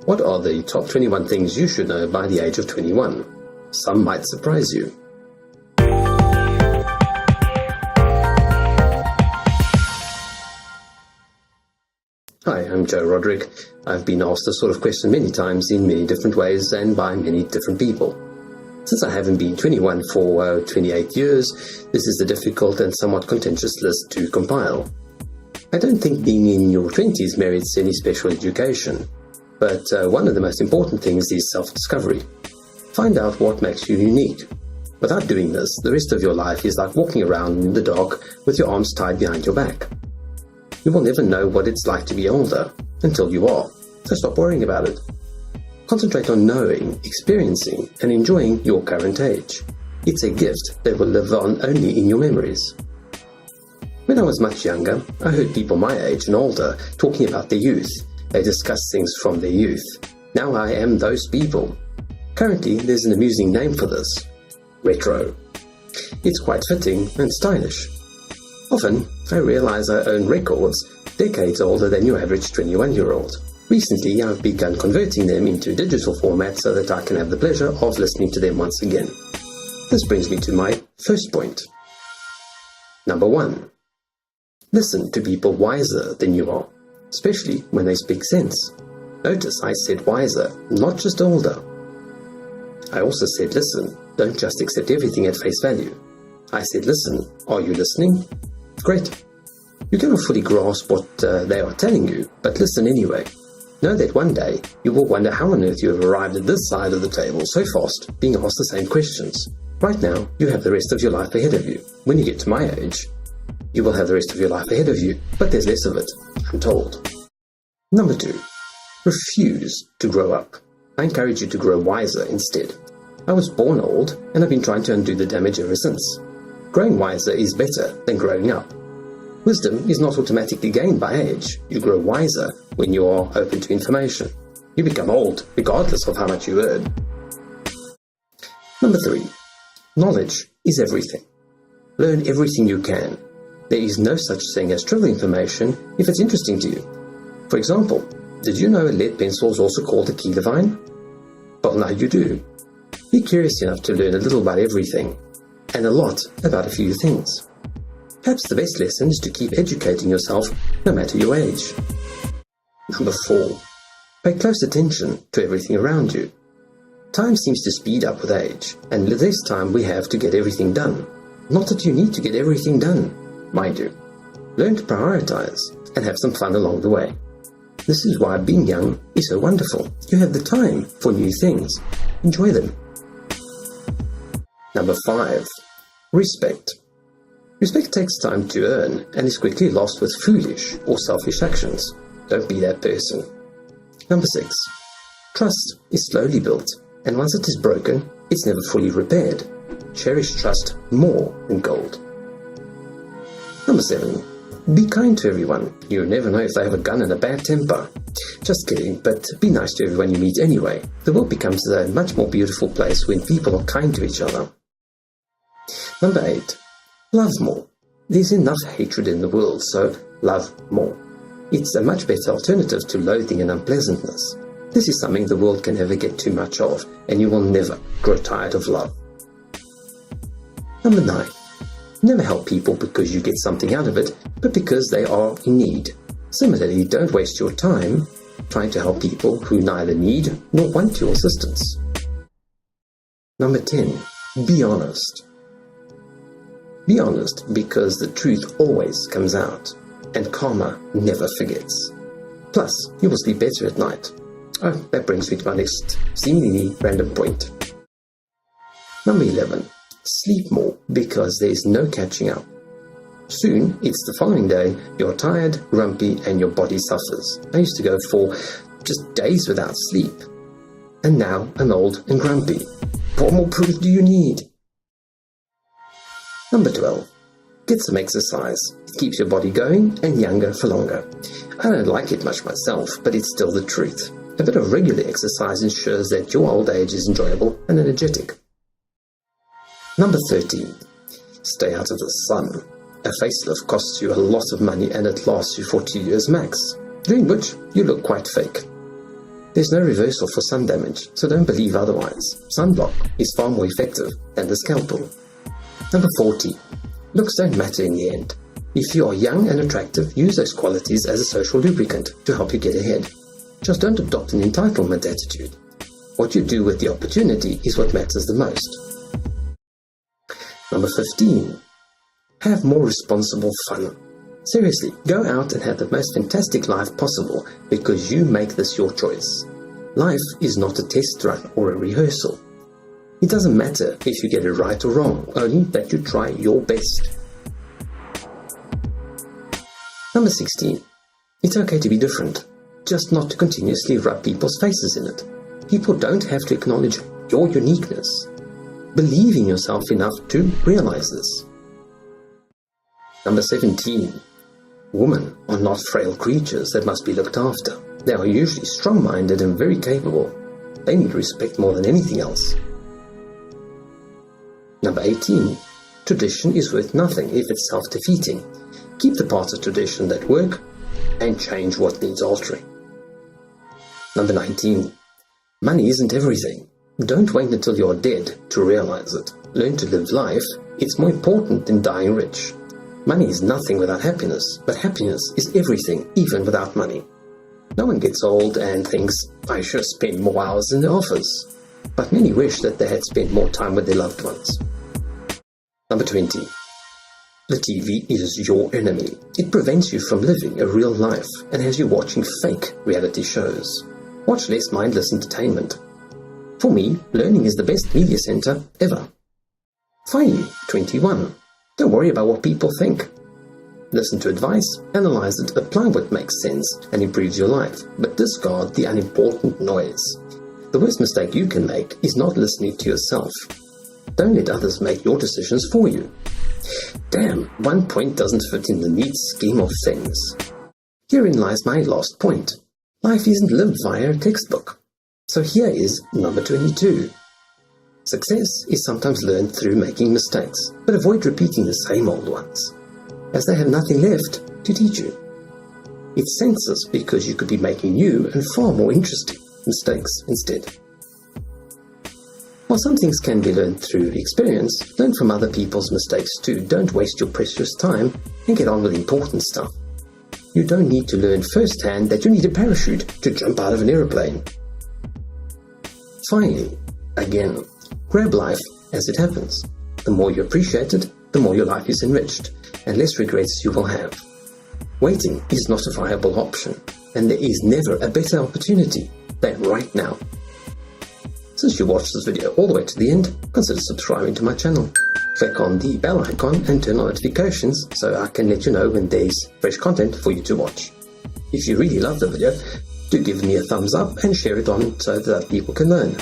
What are the top 21 things you should know by the age of 21? Some might surprise you. Hi, I'm Joe Roderick. I've been asked this sort of question many times in many different ways and by many different people. Since I haven't been 21 for 28 years, this is a difficult and somewhat contentious list to compile. I don't think being in your 20s merits any special education, but one of the most important things is self-discovery. Find out what makes you unique. Without doing this, the rest of your life is like walking around in the dark with your arms tied behind your back. You will never know what it's like to be older until you are, so stop worrying about it. Concentrate on knowing, experiencing, and enjoying your current age. It's a gift that will live on only in your memories. When I was much younger, I heard people my age and older talking about their youth. They discussed things from their youth. Now I am those people. Currently, there's an amusing name for this: retro. It's quite fitting and stylish. Often, I realize I own records decades older than your average 21-year-old. Recently, I've begun converting them into digital format so that I can have the pleasure of listening to them once again. This brings me to my first point. Number 1. Listen to people wiser than you are, especially when they speak sense. Notice I said wiser, not just older. I also said listen, don't just accept everything at face value. I said listen, are you listening? Great. You cannot fully grasp what they are telling you, but listen anyway. Know that one day you will wonder how on earth you have arrived at this side of the table so fast, being asked the same questions. Right now, you have the rest of your life ahead of you. When you get to my age, you will have the rest of your life ahead of you, but there's less of it, I'm told. Number 2. Refuse to grow up. I encourage you to grow wiser instead. I was born old, and I've been trying to undo the damage ever since. Growing wiser is better than growing up. Wisdom is not automatically gained by age. You grow wiser when you are open to information. You become old, regardless of how much you earn. Number 3. Knowledge is everything. Learn everything you can. There is no such thing as trivial information if it's interesting to you. For example, did you know a lead pencil is also called a key divine? Well, now you do. Be curious enough to learn a little about everything, and a lot about a few things. Perhaps the best lesson is to keep educating yourself no matter your age. Number 4. Pay close attention to everything around you. Time seems to speed up with age, and the less time we have to get everything done. Not that you need to get everything done, mind you. Learn to prioritize and have some fun along the way. This is why being young is so wonderful. You have the time for new things. Enjoy them. Number 5. Respect. Respect takes time to earn and is quickly lost with foolish or selfish actions. Don't be that person. Number 6. Trust is slowly built, and once it is broken, it's never fully repaired. Cherish trust more than gold. Number 7. Be kind to everyone. You never know if they have a gun and a bad temper. Just kidding, but be nice to everyone you meet anyway. The world becomes a much more beautiful place when people are kind to each other. Number 8. Love more. There's enough hatred in the world, so love more. It's a much better alternative to loathing and unpleasantness. This is something the world can never get too much of, and you will never grow tired of love. Number 9. Never help people because you get something out of it, but because they are in need. Similarly, don't waste your time trying to help people who neither need nor want your assistance. Number 10. Be honest. Be honest because the truth always comes out, and karma never forgets. Plus, you will sleep better at night. Oh, that brings me to my next seemingly random point. Number 11. Sleep more because there's no catching up. Soon, it's the following day, you're tired, grumpy, and your body suffers. I used to go for just days without sleep. And now I'm old and grumpy. What more proof do you need? Number 12. Get some exercise. It keeps your body going and younger for longer. I don't like it much myself, but it's still the truth. A bit of regular exercise ensures that your old age is enjoyable and energetic. Number 13. Stay out of the sun. A facelift costs you a lot of money and it lasts you for 2 years max, during which you look quite fake. There's no reversal for sun damage, so don't believe otherwise. Sunblock is far more effective than the scalpel. Number 40. Looks don't matter in the end. If you are young and attractive, use those qualities as a social lubricant to help you get ahead. Just don't adopt an entitlement attitude. What you do with the opportunity is what matters the most. Number 15. Have more responsible fun. Seriously, go out and have the most fantastic life possible because you make this your choice. Life is not a test run or a rehearsal. It doesn't matter if you get it right or wrong, only that you try your best. Number 16. It's okay to be different, just not to continuously rub people's faces in it. People don't have to acknowledge your uniqueness. Believe in yourself enough to realize this. Number 17. Women are not frail creatures that must be looked after. They are usually strong-minded and very capable. They need respect more than anything else. Number 18. Tradition is worth nothing if it's self-defeating. Keep the parts of tradition that work and change what needs altering. Number 19. Money isn't everything. Don't wait until you're dead to realize it. Learn to live life. It's more important than dying rich. Money is nothing without happiness, but happiness is everything, even without money. No one gets old and thinks, I should spend more hours in the office. But many wish that they had spent more time with their loved ones. Number 20. The TV is your enemy. It prevents you from living a real life and has you watching fake reality shows. Watch less mindless entertainment. For me, learning is the best media center ever. Finally, 21. Don't worry about what people think. Listen to advice, analyze it, apply what makes sense and improves your life, but discard the unimportant noise. The worst mistake you can make is not listening to yourself. Don't let others make your decisions for you. Damn, one point doesn't fit in the neat scheme of things. Herein lies my last point. Life isn't lived via a textbook. So here is number 22. Success is sometimes learned through making mistakes, but avoid repeating the same old ones, as they have nothing left to teach you. It's senseless because you could be making new and far more interesting mistakes instead. While some things can be learned through experience, learn from other people's mistakes too. Don't waste your precious time and get on with important stuff. You don't need to learn firsthand that you need a parachute to jump out of an aeroplane. Finally, again, grab life as it happens. The more you appreciate it, the more your life is enriched, and less regrets you will have. Waiting is not a viable option, and there is never a better opportunity than right now. Since you watched this video all the way to the end, consider subscribing to my channel. Click on the bell icon and turn on notifications so I can let you know when there's fresh content for you to watch. If you really love the video, do give me a thumbs up and share it on so that other people can learn.